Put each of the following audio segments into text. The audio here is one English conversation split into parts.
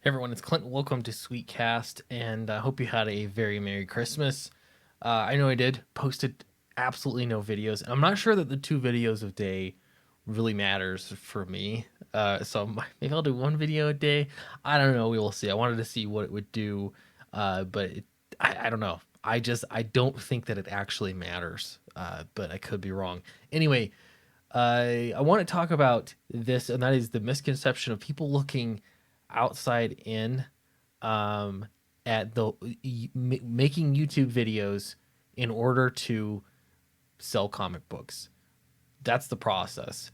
Everyone, it's Clint. Welcome to Sweetcast, and I hope you had a very Merry Christmas. I know I did. Posted absolutely no videos. I'm not sure that the 2 videos a day really matters for me. Maybe I'll do 1 video a day. I don't know. We will see. I wanted to see what it would do, but I don't know. I don't think that it actually matters. But I could be wrong. Anyway, I want to talk about this, and that is the misconception of people looking outside in um, at making YouTube videos in order to sell comic books. That's the process.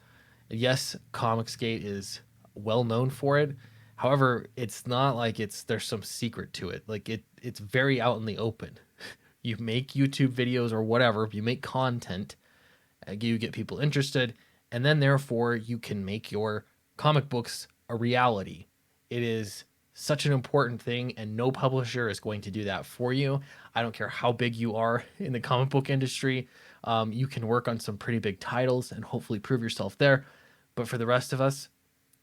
Yes, Comicsgate is well known for it. However, it's not like there's some secret to it. It's very out in the open. You make YouTube videos or whatever, you make content, you get people interested, and then therefore you can make your comic books a reality. It is such an important thing, and no publisher is going to do that for you. I don't care how big you are in the comic book industry. You can work on some pretty big titles and hopefully prove yourself there. But for the rest of us,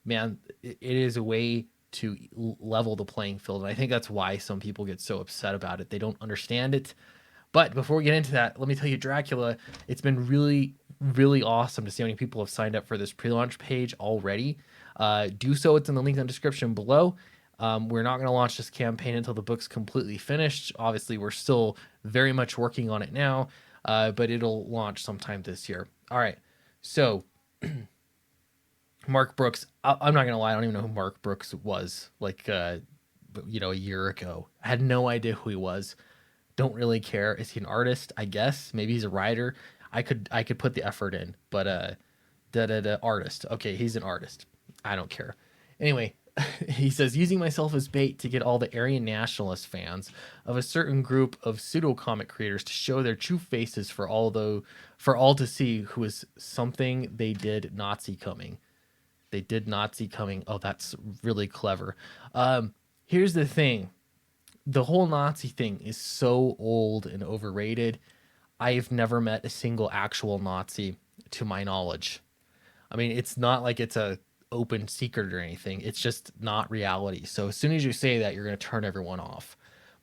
man, it is a way to level the playing field. And I think that's why some people get so upset about it. They don't understand it. But before we get into that, let me tell you, Dracula, it's been really, really awesome to see how many people have signed up for this pre-launch page already. Do so. It's in the link in the description below. We're not going to launch this campaign until the book's completely finished. Obviously, we're still very much working on it now, but it'll launch sometime this year. All right. So, Mark Brooks, I'm not going to lie. I don't even know who Mark Brooks was a year ago. I had no idea who he was. Don't really care. Is he an artist? I guess maybe he's a writer. I could put the effort in, but artist. Okay, he's an artist. I don't care. Anyway, he says, using myself as bait to get all the Aryan nationalist fans of a certain group of pseudo comic creators to show their true faces for all to see, who is something they did Nazi coming. They did Nazi coming. Oh, that's really clever. Here's the thing. The whole Nazi thing is so old and overrated. I've never met a single actual Nazi to my knowledge. I mean, it's not like it's a open secret or anything. It's just not reality. So as soon as you say that, you're going to turn everyone off.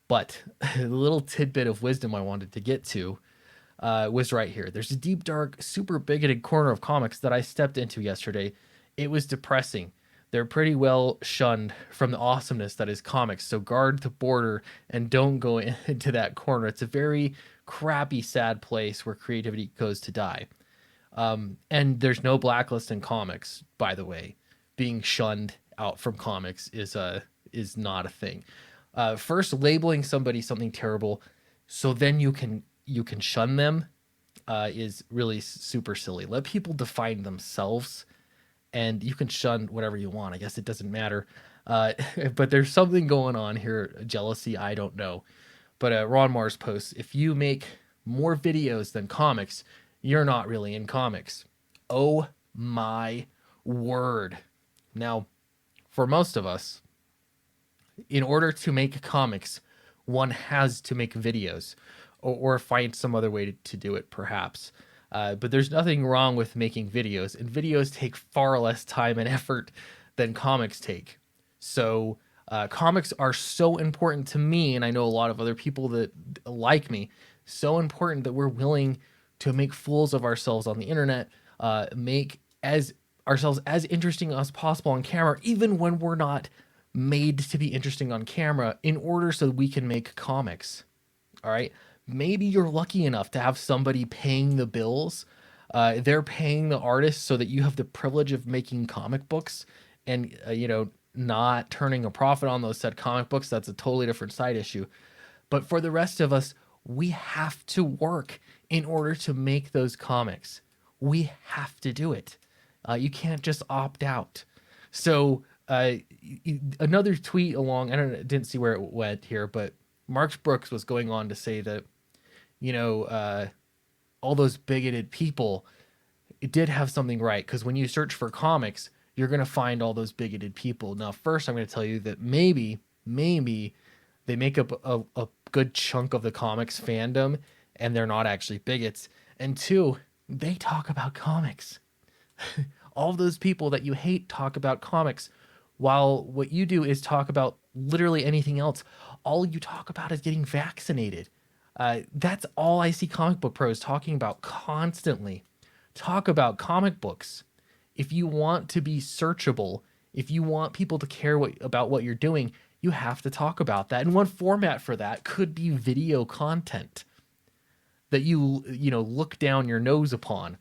But the little tidbit of wisdom I wanted to get to was right here. There's a deep, dark, super bigoted corner of comics that I stepped into yesterday. It was depressing. They're pretty well shunned from the awesomeness that is comics. So guard the border and don't go into that corner. It's a very crappy, sad place where creativity goes to die. And there's no blacklist in comics, by the way. Being shunned out from comics is not a thing. First, labeling somebody something terrible, so then you can shun them, is really super silly. Let people define themselves, and you can shun whatever you want. I guess it doesn't matter. But there's something going on here. Jealousy, I don't know. But Ron Mars posts, if you make more videos than comics, you're not really in comics. Oh my word. Now, for most of us, in order to make comics, one has to make videos or find some other way to do it, perhaps. But there's nothing wrong with making videos, and videos take far less time and effort than comics take. So comics are so important to me, and I know a lot of other people that like me, so important that we're willing to make fools of ourselves on the internet, make ourselves as interesting as possible on camera, even when we're not made to be interesting on camera, in order so we can make comics. All right. Maybe you're lucky enough to have somebody paying the bills. They're paying the artist so that you have the privilege of making comic books and, not turning a profit on those said comic books. That's a totally different side issue. But for the rest of us, we have to work in order to make those comics. We have to do it. You can't just opt out. So another tweet along, didn't see where it went here, but Mark Brooks was going on to say that, all those bigoted people, it did have something right, because when you search for comics, you're going to find all those bigoted people. Now, first, I'm going to tell you that maybe they make up a good chunk of the comics fandom, and they're not actually bigots. And two, they talk about comics. All those people that you hate talk about comics while what you do is talk about literally anything else. All you talk about is getting vaccinated. That's all I see comic book pros talking about constantly. Talk about comic books. If you want to be searchable, if you want people to care about what you're doing, you have to talk about that. And one format for that could be video content that you know look down your nose upon.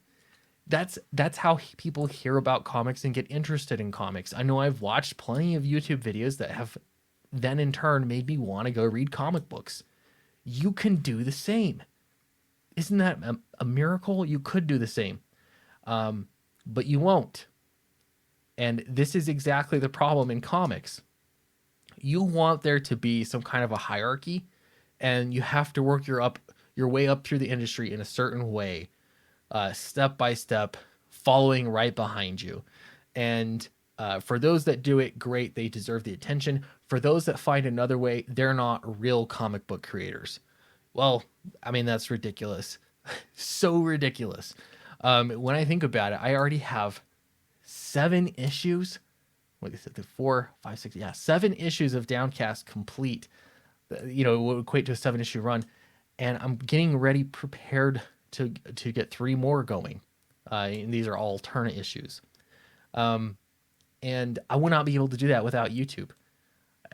That's how people hear about comics and get interested in comics. I know I've watched plenty of YouTube videos that have then in turn made me want to go read comic books. You can do the same. Isn't that a miracle? You could do the same, but you won't. And this is exactly the problem in comics. You want there to be some kind of a hierarchy, and you have to work your way up through the industry in a certain way, step by step, following right behind you. And for those that do it, great, they deserve the attention. For those that find another way, they're not real comic book creators. Well, I mean, that's ridiculous. So ridiculous. When I think about it, I already have 7 issues. What is it? The 4, 5, 6, yeah, 7 issues of Downcast complete. You know, it would equate to a 7-issue run, and I'm getting ready, prepared to get 3 more going. And these are all alternate issues. And I would not be able to do that without YouTube.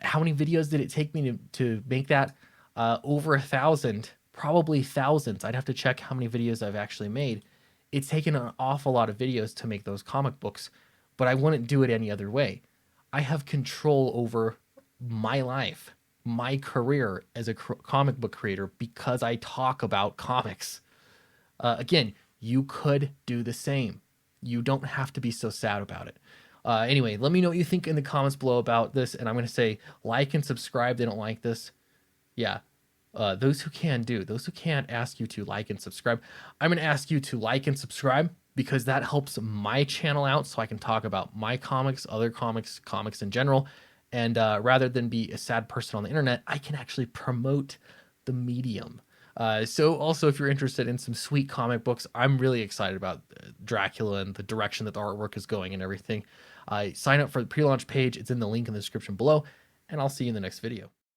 How many videos did it take me to make that? Over 1,000, probably thousands. I'd have to check how many videos I've actually made. It's taken an awful lot of videos to make those comic books, but I wouldn't do it any other way. I have control over my life, my career as a comic book creator because I talk about comics. Again, you could do the same. You don't have to be so sad about it. Anyway, let me know what you think in the comments below about this. And I'm going to say like and subscribe. They don't like this. Yeah. Those who can do. Those who can't, ask you to like and subscribe. I'm going to ask you to like and subscribe because that helps my channel out so I can talk about my comics, other comics, comics in general. And rather than be a sad person on the internet, I can actually promote the medium. So also, if you're interested in some sweet comic books, I'm really excited about Dracula and the direction that the artwork is going and everything. Sign up for the pre-launch page. It's in the link in the description below, and I'll see you in the next video.